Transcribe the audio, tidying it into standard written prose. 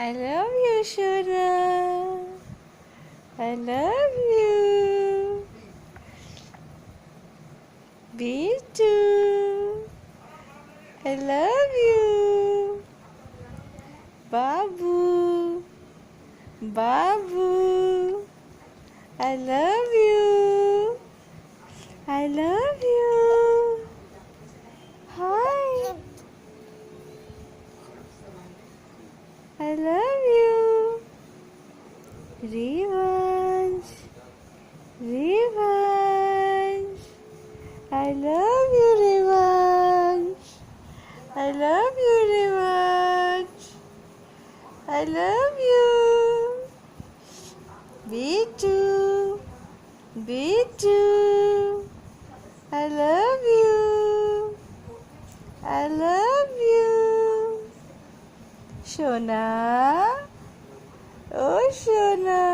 I love you, Shona. I love you. Me too. I love you. Babu. Babu. I love you. I love you. Hi. I love you. Revanche. Revanche. I love you, Revanche. I love you, Revanche. I love you. Me too. Me too. I love you. I love you. Shona. Oh, Shona.